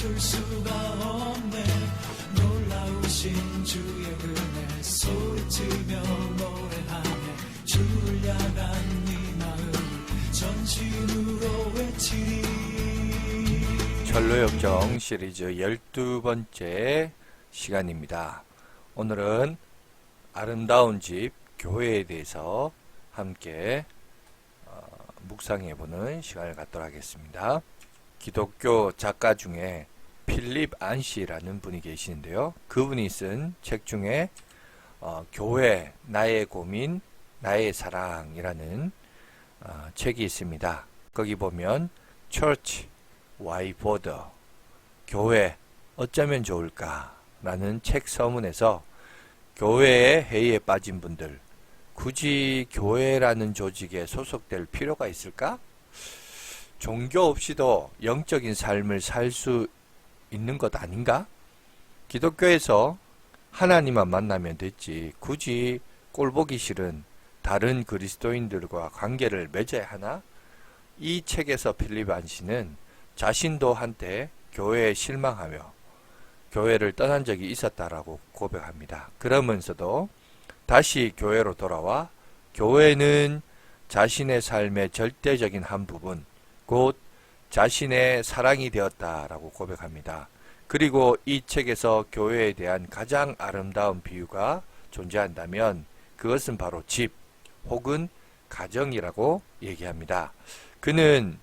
멈출 수가 없네. 놀라우신 주의 은혜 소리치며 노래하네. 주를 향한 네 마음 전심으로 외치리. 철로역정 시리즈 12번째 시간입니다. 오늘은 아름다운 집 교회에 대해서 함께 묵상해보는 시간을 갖도록 하겠습니다. 기독교 작가 중에 필립 안시라는 분이 계시는데요. 그분이 쓴 책 중에 교회 나의 고민 나의 사랑이라는 책이 있습니다. 거기 보면 Church Why Bother? 교회 어쩌면 좋을까? 라는 책 서문에서 교회의 해이에 빠진 분들, 굳이 교회라는 조직에 소속될 필요가 있을까? 종교 없이도 영적인 삶을 살 수 있는 것 아닌가? 기독교에서 하나님만 만나면 됐지 굳이 꼴보기 싫은 다른 그리스도인들과 관계를 맺어야 하나? 이 책에서 필립 안시는 자신도 한때 교회에 실망하며 교회를 떠난 적이 있었다라고 고백합니다. 그러면서도 다시 교회로 돌아와 교회는 자신의 삶의 절대적인 한 부분, 곧 자신의 사랑이 되었다라고 고백합니다. 그리고 이 책에서 교회에 대한 가장 아름다운 비유가 존재한다면 그것은 바로 집 혹은 가정이라고 얘기합니다. 그는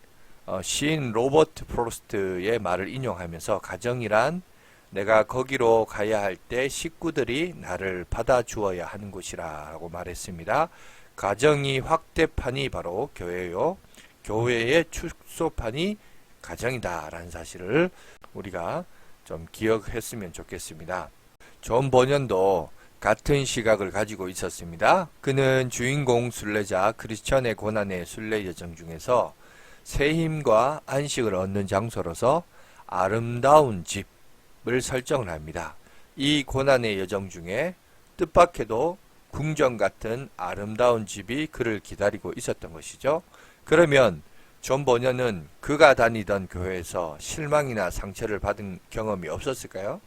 시인 로버트 프로스트의 말을 인용하면서 가정이란 내가 거기로 가야 할 때 식구들이 나를 받아주어야 하는 곳이라고 말했습니다. 가정이 확대판이 바로 교회요. 교회의 축소판이 가정이다 라는 사실을 우리가 좀 기억했으면 좋겠습니다. 존 버년도 같은 시각을 가지고 있었습니다. 그는 주인공 순례자 크리스천의 고난의 순례 여정 중에서 새 힘과 안식을 얻는 장소로서 아름다운 집을 설정을 합니다. 이 고난의 여정 중에 뜻밖에도 궁전 같은 아름다운 집이 그를 기다리고 있었던 것이죠. 그러면 존 버년은 그가 다니던 교회에서 실망이나 상처를 받은 경험이 없었을까요?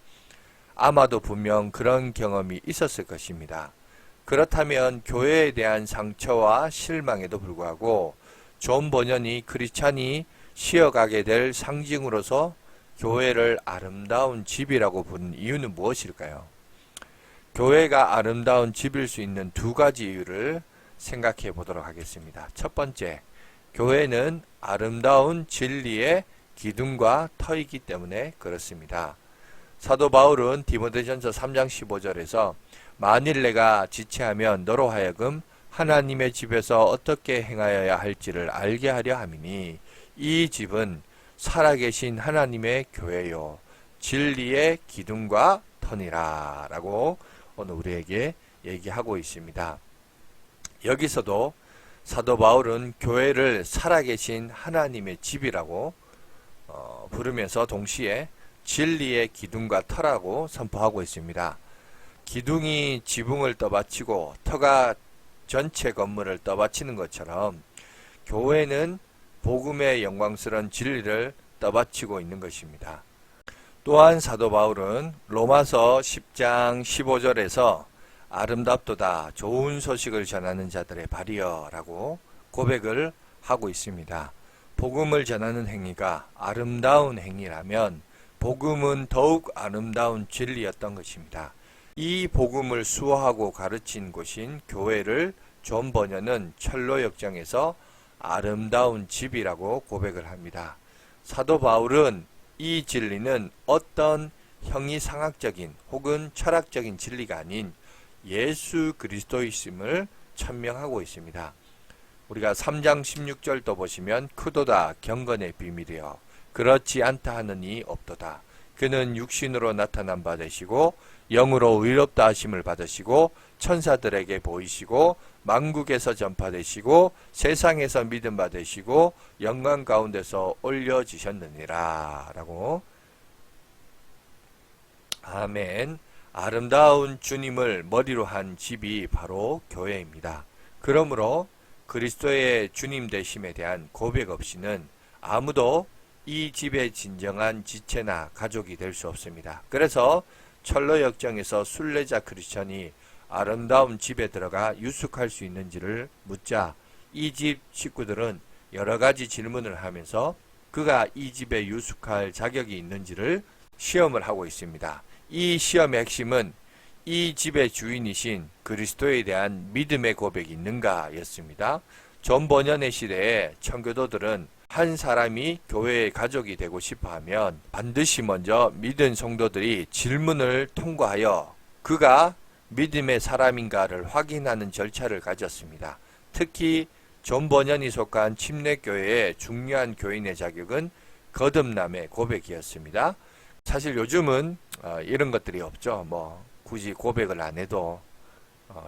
아마도 분명 그런 경험이 있었을 것입니다. 그렇다면 교회에 대한 상처와 실망에도 불구하고 존 버년이 크리스찬이 쉬어가게 될 상징으로서 교회를 아름다운 집이라고 부른 이유는 무엇일까요? 교회가 아름다운 집일 수 있는 두 가지 이유를 생각해 보도록 하겠습니다. 첫 번째, 교회는 아름다운 진리의 기둥과 터이기 때문에 그렇습니다. 사도 바울은 디모데전서 3장 15절에서 만일 내가 지체하면 너로 하여금 하나님의 집에서 어떻게 행하여야 할지를 알게 하려 함이니 이 집은 살아계신 하나님의 교회요 진리의 기둥과 터니라 라고 오늘 우리에게 얘기하고 있습니다. 여기서도 사도 바울은 교회를 살아계신 하나님의 집이라고 부르면서 동시에 진리의 기둥과 터라고 선포하고 있습니다. 기둥이 지붕을 떠받치고 터가 전체 건물을 떠받치는 것처럼 교회는 복음의 영광스러운 진리를 떠받치고 있는 것입니다. 또한 사도 바울은 로마서 10장 15절에서 아름답도다 좋은 소식을 전하는 자들의 발이여 라고 고백을 하고 있습니다. 복음을 전하는 행위가 아름다운 행위라면 복음은 더욱 아름다운 진리였던 것입니다. 이 복음을 수호하고 가르친 곳인 교회를 존 버년은 철로역정에서 아름다운 집이라고 고백을 합니다. 사도 바울은 이 진리는 어떤 형이상학적인 혹은 철학적인 진리가 아닌 예수 그리스도이심을 천명하고 있습니다. 우리가 3장 16절도 보시면 크도다 경건의 비밀이여 그렇지 않다 하느니 없도다. 그는 육신으로 나타난 바 되시고 영으로 의롭다 하심을 받으시고 천사들에게 보이시고 만국에서 전파되시고 세상에서 믿음 받으시고 영광 가운데서 올려지셨느니라 라고. 아멘. 아름다운 주님을 머리로 한 집이 바로 교회입니다. 그러므로 그리스도의 주님 되심에 대한 고백 없이는 아무도 이 집의 진정한 지체나 가족이 될 수 없습니다. 그래서 철로 역정에서 순례자 크리스천이 아름다운 집에 들어가 유숙할 수 있는지를 묻자 이 집 식구들은 여러 가지 질문을 하면서 그가 이 집에 유숙할 자격이 있는지를 시험을 하고 있습니다. 이 시험의 핵심은 이 집의 주인이신 그리스도에 대한 믿음의 고백이 있는가 였습니다. 존 버년의 시대에 청교도들은 한 사람이 교회의 가족이 되고 싶어하면 반드시 먼저 믿은 성도들이 질문을 통과하여 그가 믿음의 사람인가를 확인하는 절차를 가졌습니다. 특히 존 버년이 속한 침례교회의 중요한 교인의 자격은 거듭남의 고백이었습니다. 사실 요즘은 이런 것들이 없죠. 굳이 고백을 안 해도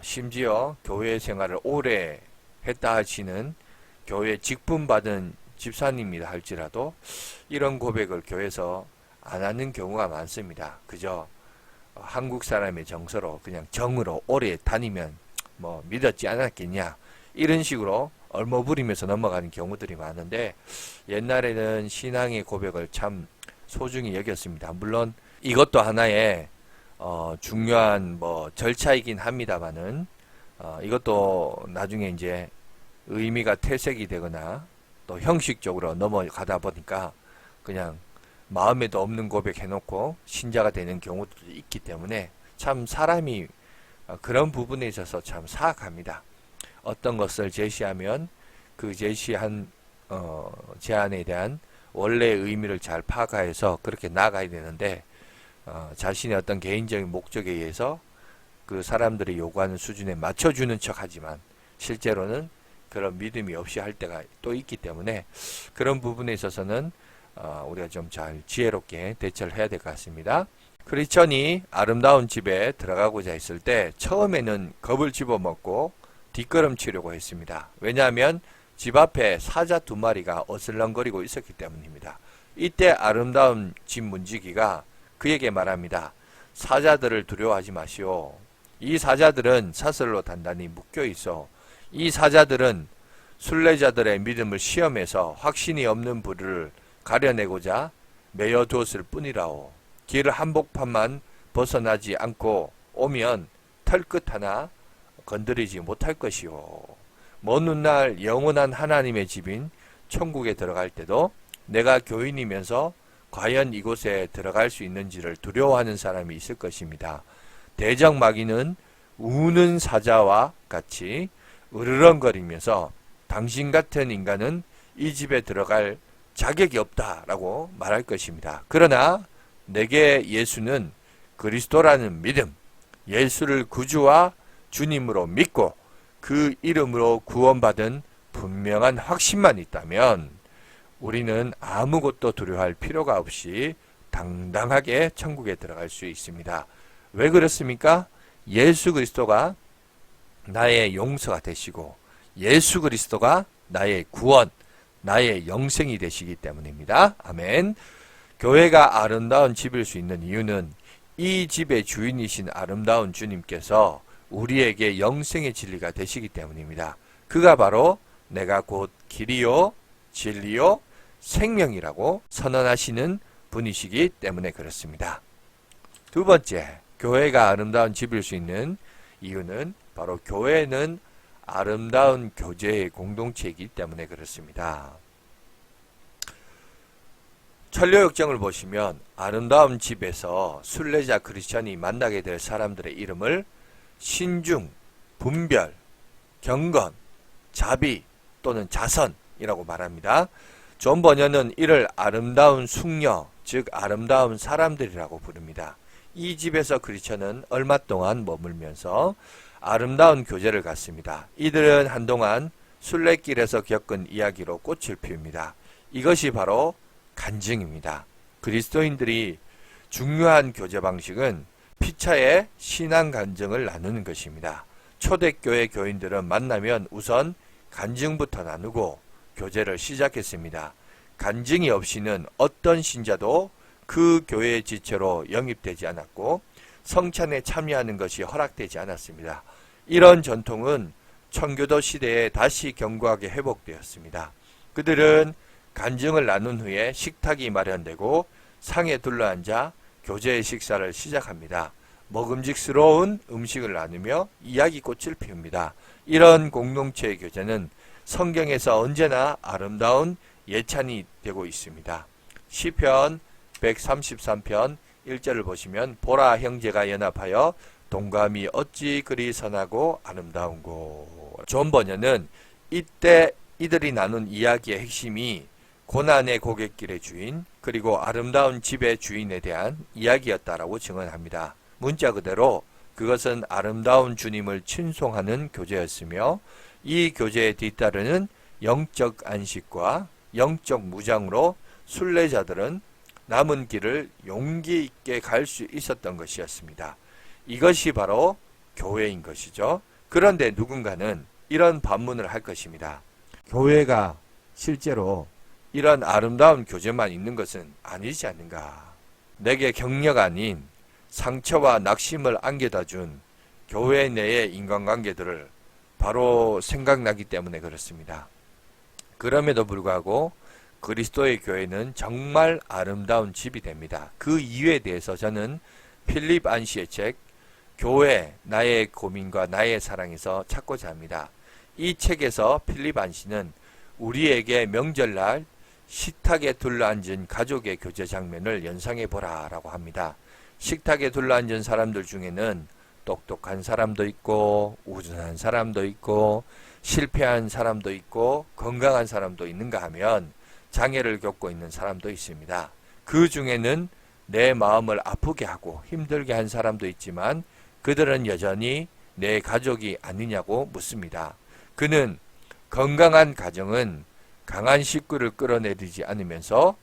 심지어 교회 생활을 오래 했다 하시는 교회 직분받은 집사님이라 할지라도 이런 고백을 교회에서 안 하는 경우가 많습니다. 그저 한국 사람의 정서로 그냥 정으로 오래 다니면 믿었지 않았겠냐 이런 식으로 얼머부리면서 넘어가는 경우들이 많은데 옛날에는 신앙의 고백을 참 소중히 여겼습니다. 물론 이것도 하나의 중요한 절차이긴 합니다만은 이것도 나중에 이제 의미가 퇴색이 되거나 또 형식적으로 넘어가다 보니까 그냥 마음에도 없는 고백 해놓고 신자가 되는 경우도 있기 때문에 참 사람이 그런 부분에 있어서 참 사악합니다. 어떤 것을 제시하면 그 제시한 제안에 대한 원래의 의미를 잘 파악해서 그렇게 나가야 되는데 자신의 어떤 개인적인 목적에 의해서 그 사람들이 요구하는 수준에 맞춰주는 척하지만 실제로는 그런 믿음이 없이 할 때가 또 있기 때문에 그런 부분에 있어서는 우리가 좀 잘 지혜롭게 대처를 해야 될 것 같습니다. 크리스천이 아름다운 집에 들어가고자 했을 때 처음에는 겁을 집어먹고 뒷걸음치려고 했습니다. 왜냐하면 집 앞에 사자 2마리가 어슬렁거리고 있었기 때문입니다. 이때 아름다운 집 문지기가 그에게 말합니다. 사자들을 두려워하지 마시오. 이 사자들은 사슬로 단단히 묶여 있어. 이 사자들은 순례자들의 믿음을 시험해서 확신이 없는 불을 가려내고자 매여 두었을 뿐이라오. 길 한복판만 벗어나지 않고 오면 털끝 하나 건드리지 못할 것이오. 먼 훗날 영원한 하나님의 집인 천국에 들어갈 때도 내가 교인이면서 과연 이곳에 들어갈 수 있는지를 두려워하는 사람이 있을 것입니다. 대적 마귀는 우는 사자와 같이 으르렁거리면서 당신 같은 인간은 이 집에 들어갈 자격이 없다라고 말할 것입니다. 그러나 내게 예수는 그리스도라는 믿음, 예수를 구주와 주님으로 믿고 그 이름으로 구원받은 분명한 확신만 있다면 우리는 아무것도 두려워할 필요가 없이 당당하게 천국에 들어갈 수 있습니다. 왜 그렇습니까? 예수 그리스도가 나의 용서가 되시고 예수 그리스도가 나의 구원, 나의 영생이 되시기 때문입니다. 아멘. 교회가 아름다운 집일 수 있는 이유는 이 집의 주인이신 아름다운 주님께서 우리에게 영생의 진리가 되시기 때문입니다. 그가 바로 내가 곧 길이요 진리요 생명이라고 선언하시는 분이시기 때문에 그렇습니다. 두 번째, 교회가 아름다운 집일 수 있는 이유는 바로 교회는 아름다운 교제의 공동체이기 때문에 그렇습니다. 천료역정을 보시면 아름다운 집에서 순례자 크리스천이 만나게 될 사람들의 이름을 신중, 분별, 경건, 자비 또는 자선이라고 말합니다. 존 버년은 이를 아름다운 숙녀, 즉 아름다운 사람들이라고 부릅니다. 이 집에서 크리스천은 얼마 동안 머물면서 아름다운 교제를 갖습니다. 이들은 한동안 순례길에서 겪은 이야기로 꽃을 피웁니다. 이것이 바로 간증입니다. 그리스도인들이 중요한 교제 방식은 피차의 신앙 간증을 나누는 것입니다. 초대교회 교인들은 만나면 우선 간증부터 나누고 교제를 시작했습니다. 간증이 없이는 어떤 신자도 그 교회의 지체로 영입되지 않았고 성찬에 참여하는 것이 허락되지 않았습니다. 이런 전통은 청교도 시대에 다시 견고하게 회복되었습니다. 그들은 간증을 나눈 후에 식탁이 마련되고 상에 둘러앉아 교제의 식사를 시작합니다. 먹음직스러운 음식을 나누며 이야기꽃을 피웁니다. 이런 공동체의 교제는 성경에서 언제나 아름다운 예찬이 되고 있습니다. 시편 133편 1절을 보시면 보라 형제가 연합하여 동감이 어찌 그리 선하고 아름다운고. 존 버녀는 이때 이들이 나눈 이야기의 핵심이 고난의 고갯길의 주인 그리고 아름다운 집의 주인에 대한 이야기였다라고 증언합니다. 문자 그대로 그것은 아름다운 주님을 칭송하는 교제였으며 이 교제에 뒤따르는 영적 안식과 영적 무장으로 순례자들은 남은 길을 용기 있게 갈 수 있었던 것이었습니다. 이것이 바로 교회인 것이죠. 그런데 누군가는 이런 반문을 할 것입니다. 교회가 실제로 이런 아름다운 교제만 있는 것은 아니지 않는가. 내게 격려가 아닌 상처와 낙심을 안겨다 준 교회 내의 인간관계들을 바로 생각나기 때문에 그렇습니다. 그럼에도 불구하고 그리스도의 교회는 정말 아름다운 집이 됩니다. 그 이유에 대해서 저는 필립 안시의 책 교회 나의 고민과 나의 사랑에서 찾고자 합니다. 이 책에서 필립 안시는 우리에게 명절날 식탁에 둘러앉은 가족의 교제 장면을 연상해 보라 라고 합니다. 식탁에 둘러앉은 사람들 중에는 똑똑한 사람도 있고 우둔한 사람도 있고 실패한 사람도 있고 건강한 사람도 있는가 하면 장애를 겪고 있는 사람도 있습니다. 그 중에는 내 마음을 아프게 하고 힘들게 한 사람도 있지만 그들은 여전히 내 가족이 아니냐고 묻습니다. 그는 건강한 가정은 강한 식구를 끌어내리지 않으면서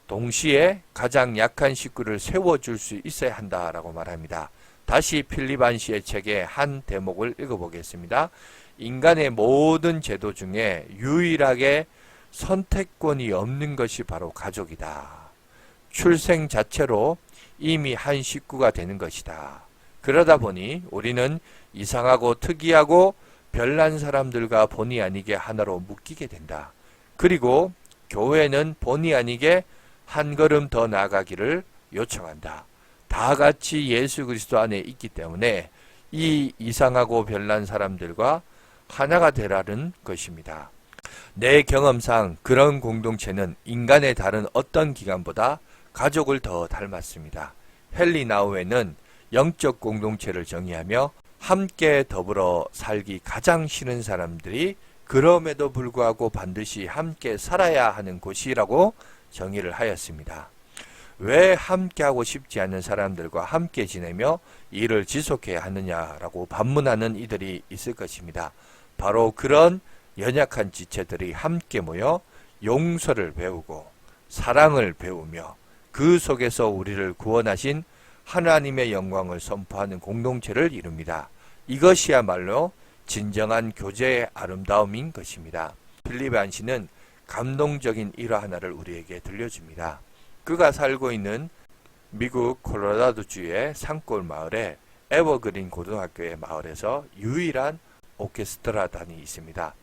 동시에 가장 약한 식구를 세워줄 수 있어야 한다라고 말합니다. 다시 필립 안시의 책의 한 대목을 읽어보겠습니다. 인간의 모든 제도 중에 유일하게 선택권이 없는 것이 바로 가족이다. 출생 자체로 이미 한 식구가 되는 것이다. 그러다 보니 우리는 이상하고 특이하고 별난 사람들과 본의 아니게 하나로 묶이게 된다. 그리고 교회는 본의 아니게 한 걸음 더 나아가기를 요청한다. 다 같이 예수 그리스도 안에 있기 때문에 이 이상하고 별난 사람들과 하나가 되라는 것입니다. 내 경험상 그런 공동체는 인간의 다른 어떤 기관보다 가족을 더 닮았습니다. 헨리 나우에는 영적 공동체를 정의하며 함께 더불어 살기 가장 싫은 사람들이 그럼에도 불구하고 반드시 함께 살아야 하는 곳이라고 정의를 하였습니다. 왜 함께하고 싶지 않은 사람들과 함께 지내며 일을 지속해야 하느냐라고 반문하는 이들이 있을 것입니다. 바로 그런 연약한 지체들이 함께 모여 용서를 배우고 사랑을 배우며 그 속에서 우리를 구원하신 하나님의 영광을 선포하는 공동체를 이룹니다. 이것이야말로 진정한 교제의 아름다움인 것입니다. 필립 안시는 감동적인 일화 하나를 우리에게 들려줍니다. 그가 살고 있는 미국 콜로라도주의 산골 마을에 에버그린 고등학교의 마을에서 유일한 오케스트라단이 있습니다.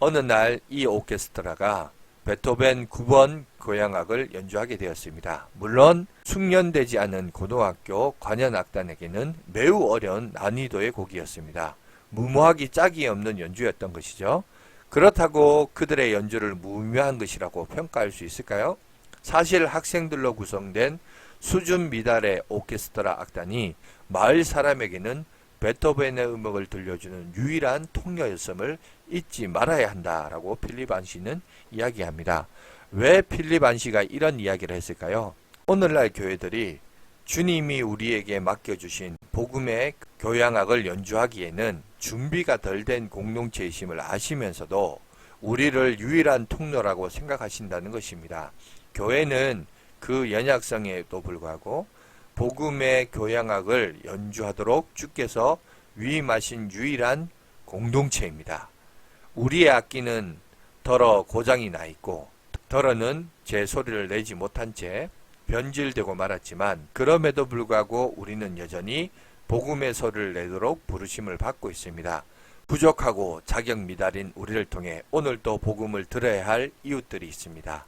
어느 날 이 오케스트라가 베토벤 9번 교향악을 연주하게 되었습니다. 물론 숙련되지 않은 고등학교 관현악단에게는 매우 어려운 난이도의 곡이었습니다. 무모하기 짝이 없는 연주였던 것이죠. 그렇다고 그들의 연주를 무묘한 것이라고 평가할 수 있을까요? 사실 학생들로 구성된 수준 미달의 오케스트라 악단이 마을 사람에게는 베토벤의 음악을 들려주는 유일한 통로였음을 잊지 말아야 한다라고 필립 안시는 이야기합니다. 왜 필립 안시가 이런 이야기를 했을까요? 오늘날 교회들이 주님이 우리에게 맡겨주신 복음의 교향악을 연주하기에는 준비가 덜 된 공동체이심을 아시면서도 우리를 유일한 통로라고 생각하신다는 것입니다. 교회는 그 연약성에도 불구하고 복음의 교향악을 연주하도록 주께서 위임하신 유일한 공동체입니다. 우리의 악기는 더러 고장이 나 있고 더러는 제 소리를 내지 못한 채 변질되고 말았지만 그럼에도 불구하고 우리는 여전히 복음의 소리를 내도록 부르심을 받고 있습니다. 부족하고 자격 미달인 우리를 통해 오늘도 복음을 들어야 할 이웃들이 있습니다.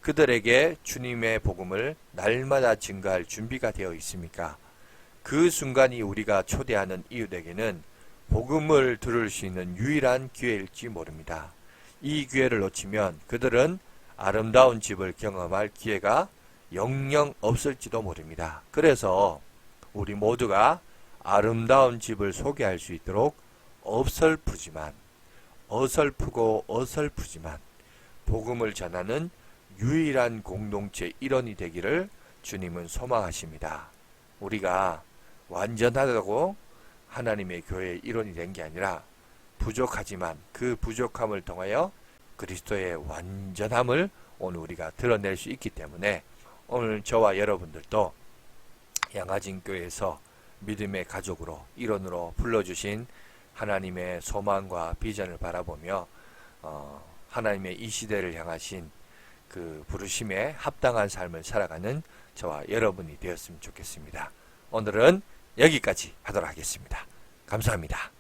그들에게 주님의 복음을 날마다 증거할 준비가 되어 있습니까? 그 순간이 우리가 초대하는 이웃에게는 복음을 들을 수 있는 유일한 기회일지 모릅니다. 이 기회를 놓치면 그들은 아름다운 집을 경험할 기회가 영영 없을지도 모릅니다. 그래서 우리 모두가 아름다운 집을 소개할 수 있도록 어설프고 어설프지만 복음을 전하는 유일한 공동체 일원이 되기를 주님은 소망하십니다. 우리가 완전하다고 하나님의 교회의 일원이 된 게 아니라 부족하지만 그 부족함을 통하여 그리스도의 완전함을 오늘 우리가 드러낼 수 있기 때문에 오늘 저와 여러분들도 양화진 교회에서 믿음의 가족으로 일원으로 불러주신 하나님의 소망과 비전을 바라보며 하나님의 이 시대를 향하신 그 부르심에 합당한 삶을 살아가는 저와 여러분이 되었으면 좋겠습니다. 오늘은 여기까지 하도록 하겠습니다. 감사합니다.